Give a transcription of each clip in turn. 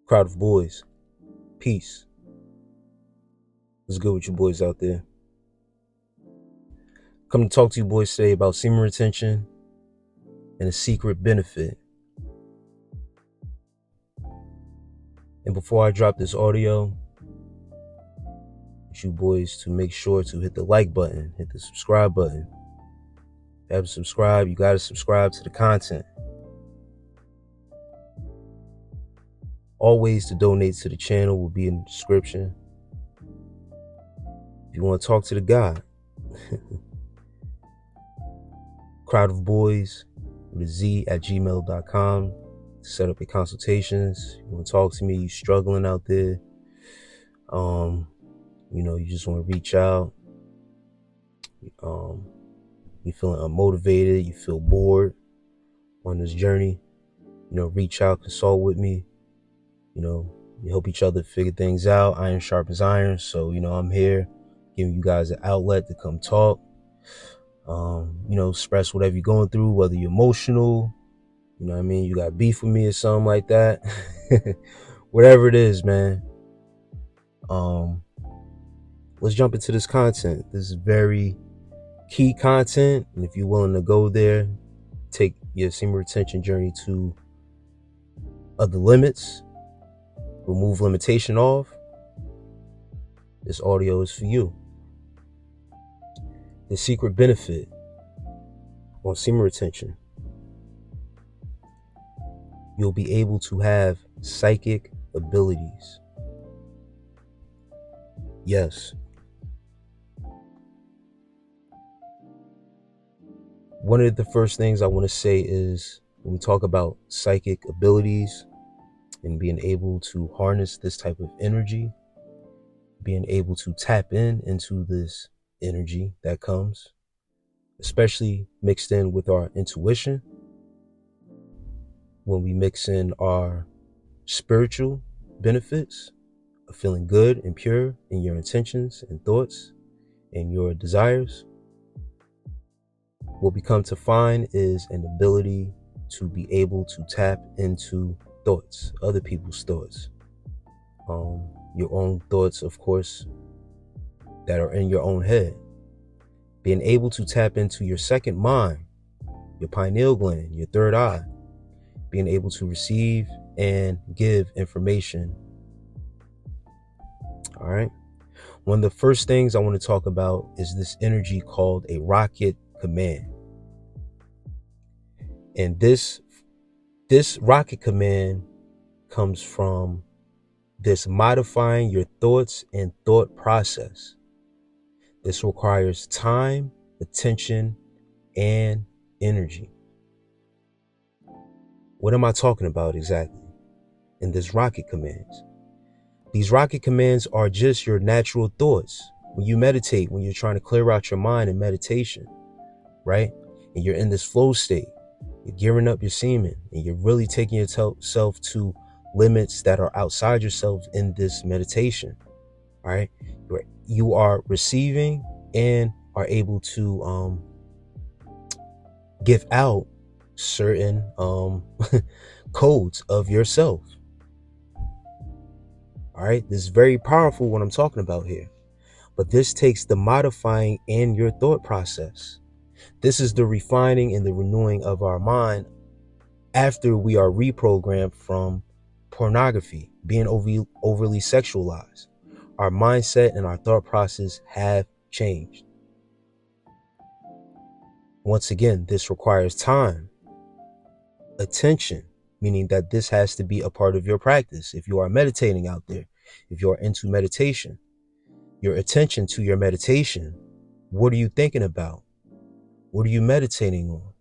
Crowd of boys, peace. What's good with you boys out there? Come to talk to you boys today about semen retention and a secret benefit. And before I drop this audio, I want you boys to make sure to hit the like button, hit the subscribe button. If you haven't subscribed, you gotta subscribe to the content. All ways to donate to the channel will be in the description. If you want to talk to the guy, crowdofboyz with a Z at gmail.com to set up your consultations. You want to talk to me, you struggling out there, you just want to reach out, you feeling unmotivated, you feel bored on this journey, reach out, consult with me. We help each other figure things out. Iron sharpens iron. So, I'm here giving you guys an outlet to come talk. Express whatever you're going through, whether you're emotional, you got beef with me or something like that. Whatever it is, man. Let's jump into this content. This is very key content. And if you're willing to go there, take your semen retention journey to other limits, remove limitation off, this audio is for you. The secret benefit on semen retention: you'll be able to have psychic abilities. Yes. One of the first things I want to say is, when we talk about psychic abilities and being able to harness this type of energy, being able to tap into this energy that comes, especially mixed in with our intuition, when we mix in our spiritual benefits of feeling good and pure in your intentions and thoughts and your desires, what we come to find is an ability to be able to tap into thoughts, other people's thoughts, your own thoughts, of course, that are in your own head. Being able to tap into your second mind, your pineal gland, your third eye, being able to receive and give information. All right. One of the first things I want to talk about is this energy called a rocket command. And this rocket command comes from this modifying your thoughts and thought process. This requires time, attention, and energy. What am I talking about exactly in this rocket commands? These rocket commands are just your natural thoughts. When you meditate, when you're trying to clear out your mind in meditation, right? And you're in this flow state, you're gearing up your semen, and you're really taking yourself to limits that are outside yourself in this meditation, right? You are receiving and are able to give out certain codes of yourself. All right, this is very powerful what I'm talking about here, but this takes the modifying in your thought process. This is the refining and the renewing of our mind after we are reprogrammed from pornography, being overly sexualized. Our mindset and our thought process have changed. Once again, this requires time, attention, meaning that this has to be a part of your practice. If you are meditating out there, if you are into meditation, your attention to your meditation, what are you thinking about? What are you meditating on?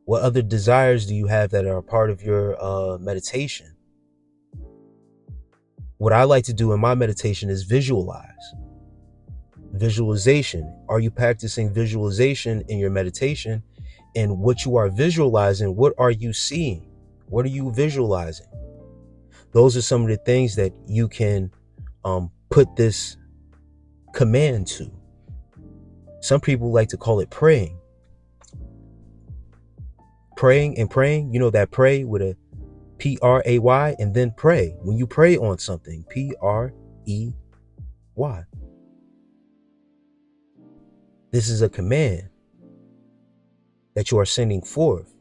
What other desires do you have that are a part of your meditation? What I like to do in my meditation is visualize. Visualization. Are you practicing visualization in your meditation? And what you are visualizing, what are you seeing? What are you visualizing? Those are some of the things that you can put this command to. Some people like to call it praying. Praying, that pray with a Pray, and then pray. When you pray on something, Prey. This is a command that you are sending forth.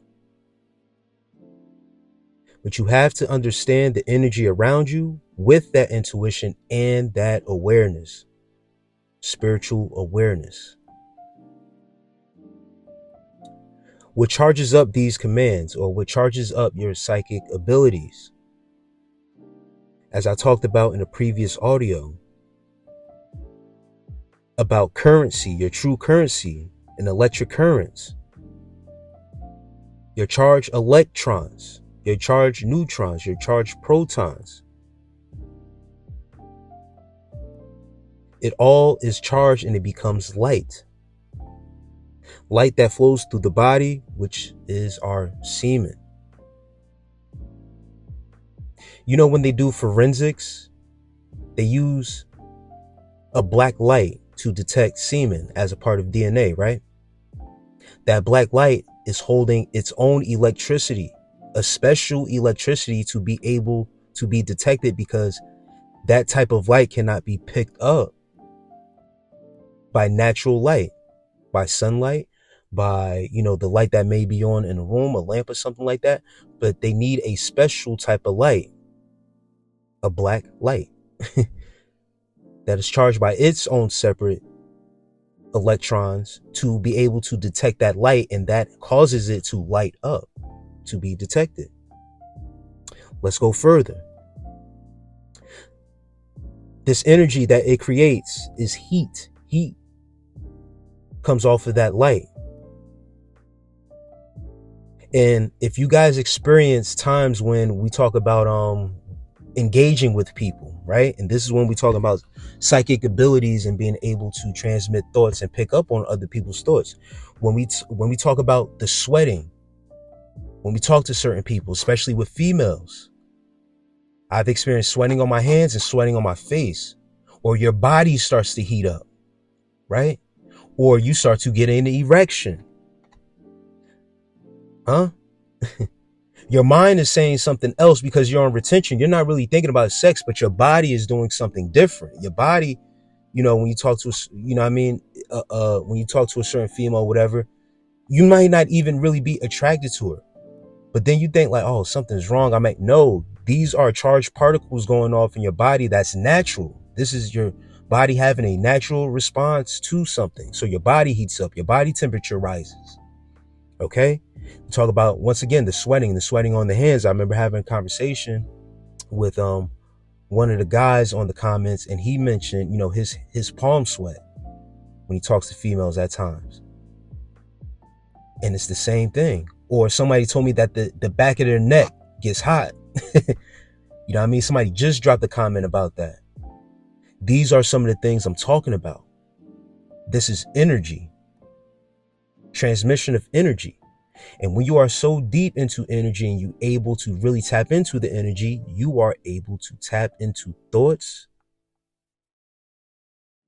But you have to understand the energy around you with that intuition and that awareness, spiritual awareness. What charges up these commands, or what charges up your psychic abilities, as I talked about in a previous audio, about currency, your true currency, and electric currents, your charged electrons, your charged neutrons, your charged protons. It all is charged and it becomes light. Light that flows through the body, which is our semen. You know, when they do forensics, they use a black light to detect semen as a part of DNA, right? That black light is holding its own electricity, a special electricity to be able to be detected, because that type of light cannot be picked up by natural light, by sunlight, by, the light that may be on in a room, a lamp or something like that. But they need a special type of light, a black light that is charged by its own separate electrons to be able to detect that light, and that causes it to light up, to be detected. Let's go further. This energy that it creates is heat. Heat comes off of that light. And if you guys experience times when we talk about engaging with people, right? And this is when we talk about psychic abilities and being able to transmit thoughts and pick up on other people's thoughts. When we talk about the sweating, when we talk to certain people, especially with females, I've experienced sweating on my hands and sweating on my face, or your body starts to heat up, right? Or you start to get an erection. Huh? Your mind is saying something else because you're on retention. You're not really thinking about sex, but your body is doing something different. Your body, when you talk to, when you talk to a certain female or whatever, you might not even really be attracted to her. But then you think like, oh, something's wrong. No, these are charged particles going off in your body. That's natural. This is your body having a natural response to something. So your body heats up, your body temperature rises. Okay. We talk about, once again, the sweating on the hands. I remember having a conversation with one of the guys on the comments, and he mentioned, his palm sweat when he talks to females at times. And it's the same thing. Or somebody told me that the back of their neck gets hot. Somebody just dropped a comment about that. These are some of the things I'm talking about. This is energy, transmission of energy. And when you are so deep into energy and you able to really tap into the energy, you are able to tap into thoughts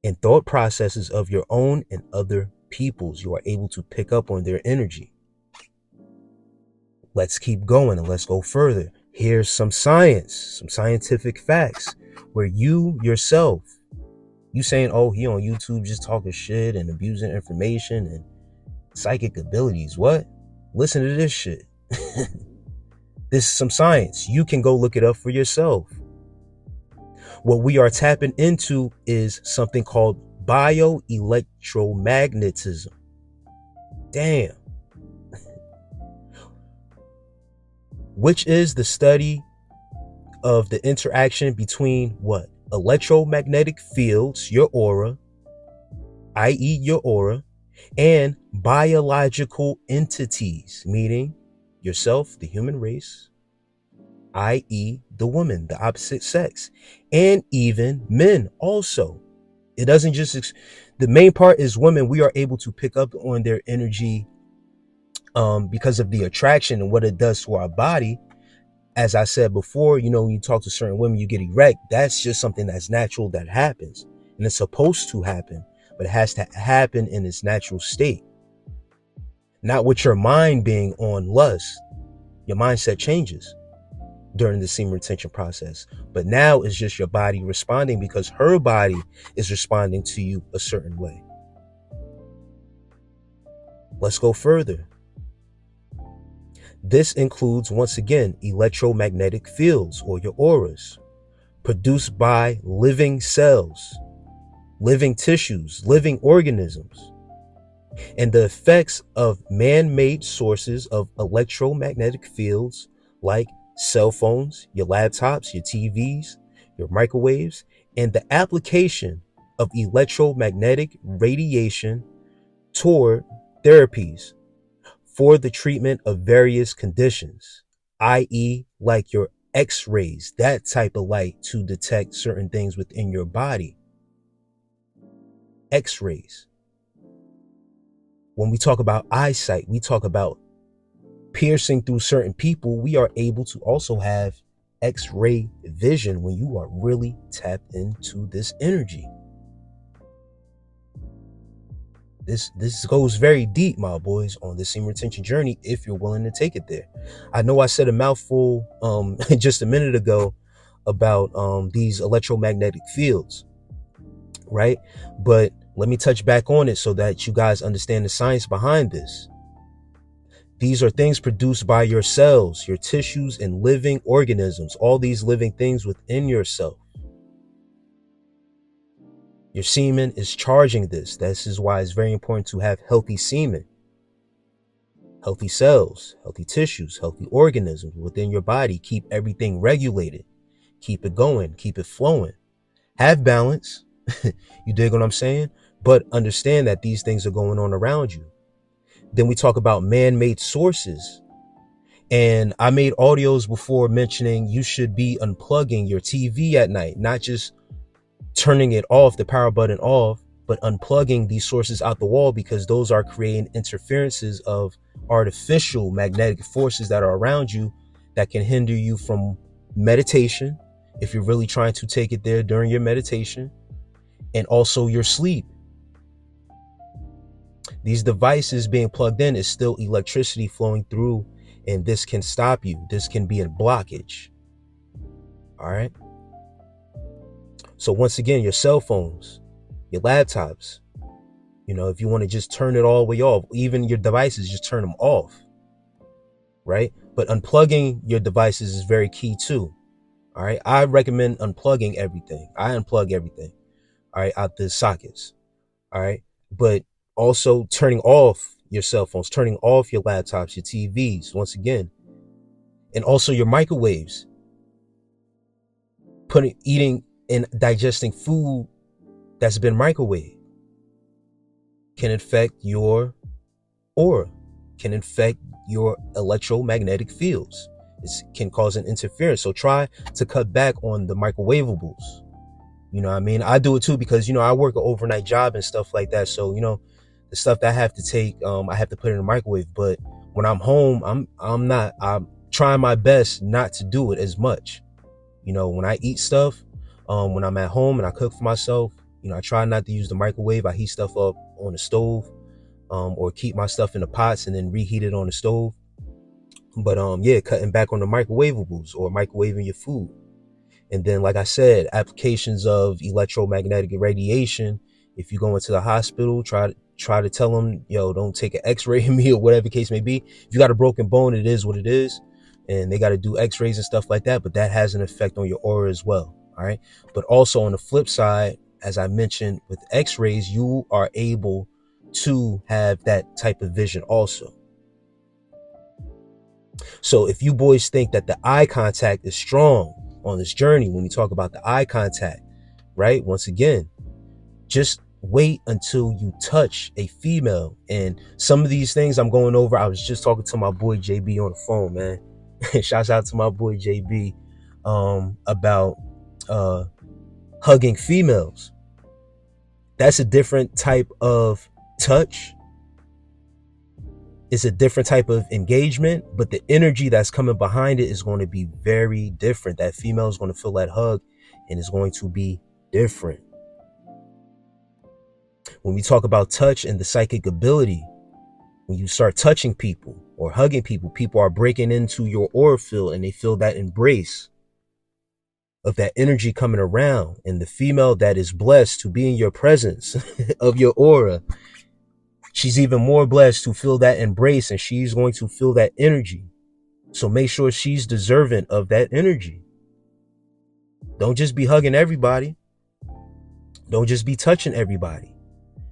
and thought processes of your own and other people's. You are able to pick up on their energy. Let's keep going and let's go further. Here's some science, some scientific facts where you yourself, you saying, oh, he on YouTube just talking shit and abusing information and psychic abilities. What? Listen to this shit. This is some science. You can go look it up for yourself. What we are tapping into is something called bioelectromagnetism. Damn. Which is the study of the interaction between what? Electromagnetic fields, your aura, i.e. your aura, and biological entities, meaning yourself, the human race, i.e. the woman, the opposite sex, and even men also. It doesn't just, the main part is women. We are able to pick up on their energy because of the attraction and what it does to our body. As I said before, when you talk to certain women, you get erect. That's just something that's natural that happens, and it's supposed to happen, but it has to happen in its natural state. Not with your mind being on lust. Your mindset changes. during the semen retention process. But now it's just your body responding because her body is responding to you a certain way. Let's go further. This includes, once again, electromagnetic fields, or your auras, produced by living cells, living tissues, living organisms, and the effects of man-made sources of electromagnetic fields like cell phones, your laptops, your TVs, your microwaves, and the application of electromagnetic radiation toward therapies for the treatment of various conditions, i.e., like your X-rays, that type of light to detect certain things within your body. X-rays. When we talk about eyesight, we talk about piercing through certain people. We are able to also have X-ray vision when you are really tapped into this energy. This goes very deep, my boys, on this semen retention journey, if you're willing to take it there. I know I said a mouthful just a minute ago about these electromagnetic fields, right? But let me touch back on it so that you guys understand the science behind this. These are things produced by your cells, your tissues, and living organisms, all these living things within yourself. Your semen is charging this. This is why it's very important to have healthy semen, healthy cells, healthy tissues, healthy organisms within your body. Keep everything regulated. Keep it going. Keep it flowing. Have balance. You dig what I'm saying? But understand that these things are going on around you. Then we talk about man-made sources. And I made audios before mentioning you should be unplugging your TV at night, not just turning it off, the power button off, but unplugging these sources out the wall, because those are creating interferences of artificial magnetic forces that are around you that can hinder you from meditation, if you're really trying to take it there during your meditation, and also your sleep. These devices being plugged in is still electricity flowing through, and this can stop you. This can be a blockage. All right. So once again, your cell phones, your laptops, if you want to just turn it all the way off, even your devices, just turn them off. Right. But unplugging your devices is very key too. All right. I recommend unplugging everything. I unplug everything. All right. Out the sockets. All right. But also turning off your cell phones, turning off your laptops, your TVs, once again, and also your microwaves. Eating and digesting food that's been microwaved can affect your aura, can affect your electromagnetic fields. It can cause an interference. So try to cut back on the microwavables. You know what I mean? I do it too because, I work an overnight job and stuff like that. So, the stuff that I have to take, I have to put in the microwave. But when I'm home, I'm trying my best not to do it as much. When I eat stuff, when I'm at home and I cook for myself, I try not to use the microwave. I heat stuff up on the stove, or keep my stuff in the pots and then reheat it on the stove. But cutting back on the microwavables or microwaving your food. And then, like I said, applications of electromagnetic radiation. If you go into the hospital, try to tell them, don't take an X-ray of me or whatever the case may be. If you got a broken bone, it is what it is. And they got to do X-rays and stuff like that. But that has an effect on your aura as well. All right. But also on the flip side, as I mentioned, with X-rays, you are able to have that type of vision also. So if you boys think that the eye contact is strong on this journey, when we talk about the eye contact, right? Once again, just wait until you touch a female. And some of these things I'm going over, I was just talking to my boy JB on the phone, man. Shouts out to my boy JB about hugging females. That's a different type of touch. It's a different type of engagement, but the energy that's coming behind it is going to be very different. That female is going to feel that hug and it's going to be different. When we talk about touch and the psychic ability, when you start touching people, or hugging people, people are breaking into your aura field and they feel that embrace of that energy coming around. And the female that is blessed to be in your presence of your aura, she's even more blessed to feel that embrace, and she's going to feel that energy. So make sure she's deserving of that energy. Don't just be hugging everybody. Don't just be touching everybody,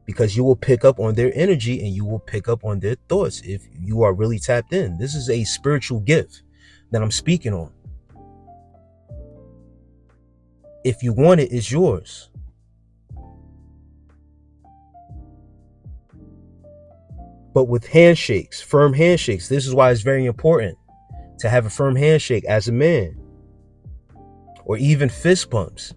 because you will pick up on their energy and you will pick up on their thoughts if you are really tapped in. This is a spiritual gift that I'm speaking on. If you want it, it's yours. But with handshakes, firm handshakes, this is why it's very important to have a firm handshake as a man, or even fist pumps.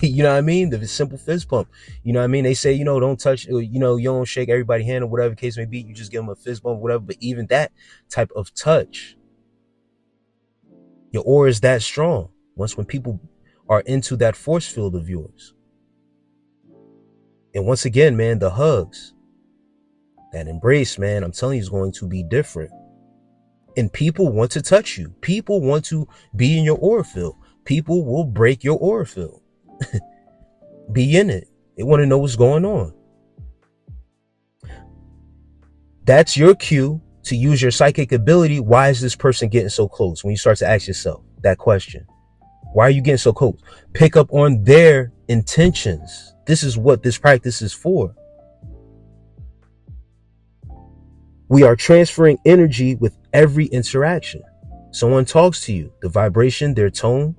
You know what I mean? The simple fist pump. You know what I mean? They say, you know, don't touch, you know, you don't shake everybody's hand or whatever the case may be. You just give them a fist bump, whatever. But even that type of touch, your aura is that strong. When people are into that force field of yours. And once again, man, the hugs, that embrace, man, I'm telling you, is going to be different. And people want to touch you. People want to be in your aura field. People will break your aura field. Be in it. They want to know what's going on. That's your cue to use your psychic ability. Why is this person getting so close? When you start to ask yourself that question, why are you getting so close? Pick up on their intentions. This is what this practice is for. We are transferring energy with every interaction. Someone talks to you, the vibration, their tone,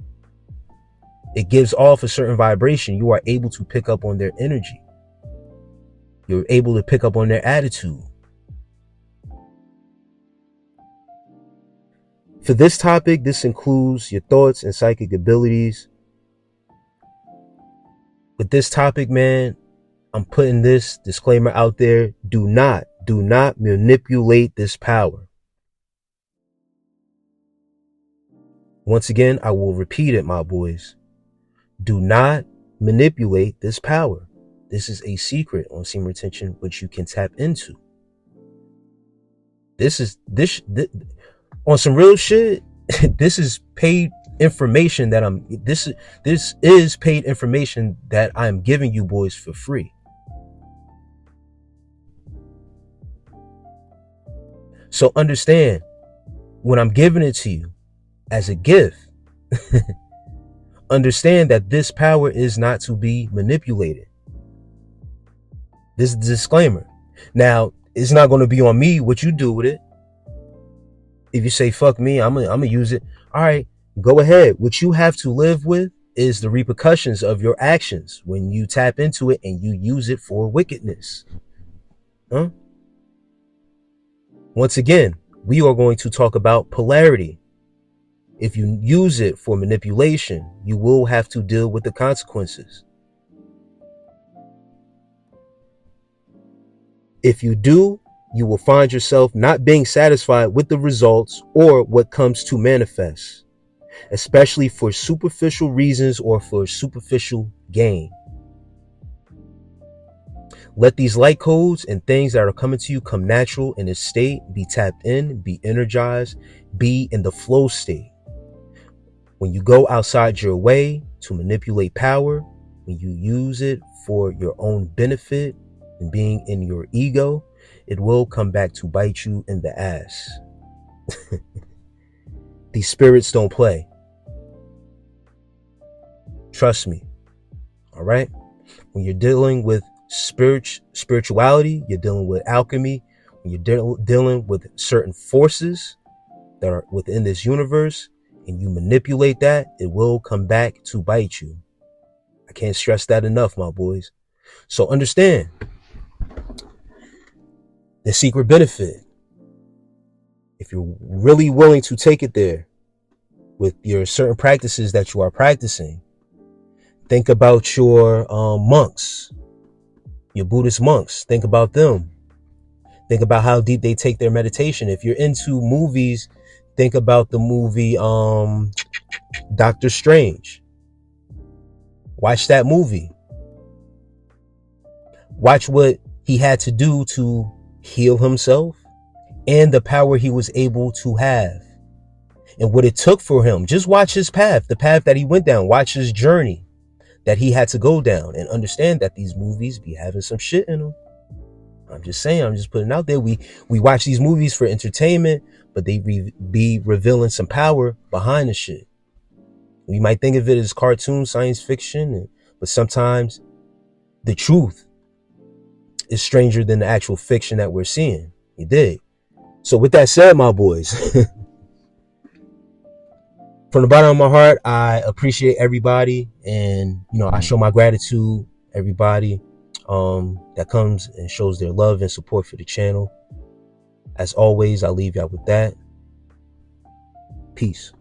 it gives off a certain vibration. You are able to pick up on their energy. You're able to pick up on their attitude. For this topic, this includes your thoughts and psychic abilities. With this topic, man, I'm putting this disclaimer out there. Do not manipulate this power. Once again, I will repeat it, my boys. Do not manipulate this power. This is a secret on semen retention, which you can tap into. This on some real shit. This is paid information that this is paid information that I'm giving you boys for free. So understand, when I'm giving it to you as a gift, understand that this power is not to be manipulated. This is the disclaimer. Now, it's not going to be on me what you do with it. If you say, fuck me, I'm gonna use it. All right, go ahead. What you have to live with is the repercussions of your actions when you tap into it and you use it for wickedness. Once again, we are going to talk about polarity. If you use it for manipulation, you will have to deal with the consequences. If you do, you will find yourself not being satisfied with the results or what comes to manifest, especially for superficial reasons or for superficial gain. Let these light codes and things that are coming to you come natural in a state, be tapped in, be energized, be in the flow state. When you go outside your way to manipulate power, when you use it for your own benefit and being in your ego, it will come back to bite you in the ass. These spirits don't play. Trust me. All right? When you're dealing with spirituality, you're dealing with alchemy, when you're dealing with certain forces that are within this universe, and you manipulate that, it will come back to bite you. I can't stress that enough, my boys. So understand the secret benefit. If you're really willing to take it there with your certain practices that you are practicing, think about your monks, your Buddhist monks. Think about them. Think about how deep they take their meditation. If you're into movies, think about the movie Doctor Strange. Watch that movie. Watch what he had to do to heal himself and the power he was able to have and what it took for him. Just watch his path, the path that he went down. Watch his journey that he had to go down, and understand that these movies be having some shit in them. I'm just saying, I'm just putting it out there. We watch these movies for entertainment, but they be revealing some power behind the shit. We might think of it as cartoon science fiction, but sometimes the truth is stranger than the actual fiction that we're seeing. You dig? So with that said, my boys, from the bottom of my heart, I appreciate everybody, and I show my gratitude everybody that comes and shows their love and support for the channel. As always, I'll leave y'all with that. Peace.